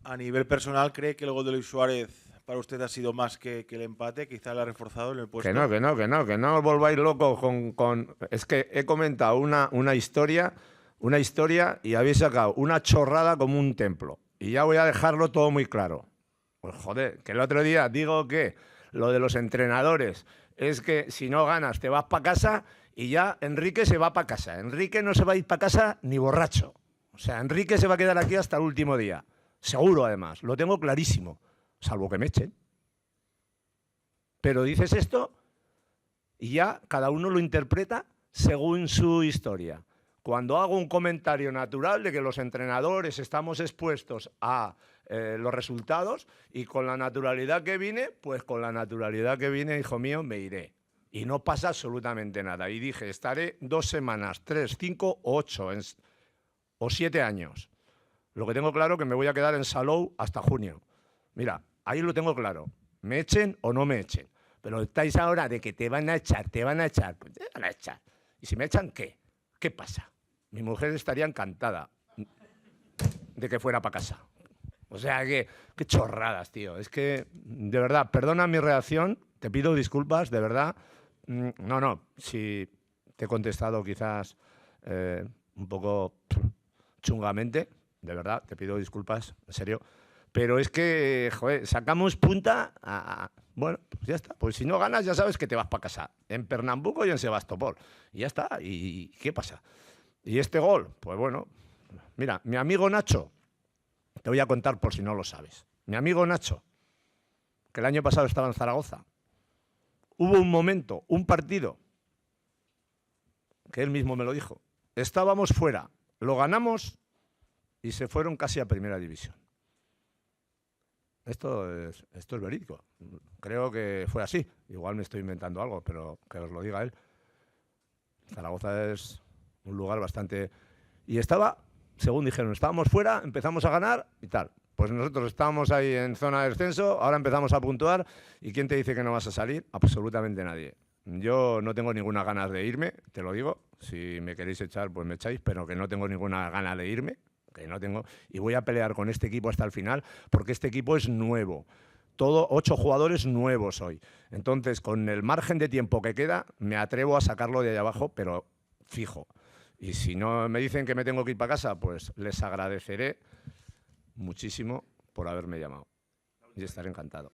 A nivel personal, ¿cree que el gol de Luis Suárez para usted ha sido más que el empate? Quizá le ha reforzado en el Que no, puesto. que no, que no, que no os volváis locos con... Es que he comentado una historia y habéis sacado una chorrada como un templo. Y ya voy a dejarlo todo muy claro. Pues joder, que el otro día digo que lo de los entrenadores es que si no ganas te vas para casa y ya Enrique se va para casa. Enrique no se va a ir para casa ni borracho. O sea, Enrique se va a quedar aquí hasta el último día. Seguro, además. Lo tengo clarísimo. Salvo que me echen. Pero dices esto y ya cada uno lo interpreta según su historia. Cuando hago un comentario natural de que los entrenadores estamos expuestos a los resultados y con la naturalidad que vine, pues con la naturalidad que vine, hijo mío, me iré. Y no pasa absolutamente nada. Y dije, estaré 2 semanas, 3, 5 o 8 o 7 años. Lo que tengo claro es que me voy a quedar en Salou hasta junio. Mira, ahí lo tengo claro. Me echen o no me echen. Pero estáis ahora de que te van a echar, te van a echar. Pues te van a echar. ¿Y si me echan qué? ¿Qué pasa? Mi mujer estaría encantada de que fuera para casa. O sea, qué chorradas, tío. Es que, de verdad, perdona mi reacción, te pido disculpas, de verdad. No, si te he contestado quizás un poco chungamente, de verdad, te pido disculpas, en serio. Pero es que, joder, sacamos punta bueno, pues ya está. Pues si no ganas, ya sabes que te vas para casa. En Pernambuco y en Sebastopol. Y ya está. ¿Y qué pasa? Y este gol, pues bueno, mira, mi amigo Nacho, te voy a contar por si no lo sabes. Mi amigo Nacho, que el año pasado estaba en Zaragoza, hubo un momento, un partido, que él mismo me lo dijo. Estábamos fuera, lo ganamos y se fueron casi a primera división. Esto es verídico. Creo que fue así. Igual me estoy inventando algo, pero que os lo diga él. Zaragoza es un lugar bastante... Y estaba, según dijeron, estábamos fuera, empezamos a ganar y tal. Pues nosotros estábamos ahí en zona de descenso, ahora empezamos a puntuar. ¿Y quién te dice que no vas a salir? Absolutamente nadie. Yo no tengo ninguna ganas de irme, te lo digo. Si me queréis echar, pues me echáis, pero que no tengo ninguna gana de irme. Que no tengo, y voy a pelear con este equipo hasta el final, porque este equipo es nuevo. Todo 8 jugadores nuevos hoy. Entonces, con el margen de tiempo que queda, me atrevo a sacarlo de ahí abajo, pero fijo. Y si no me dicen que me tengo que ir para casa, pues les agradeceré muchísimo por haberme llamado. Y estaré encantado.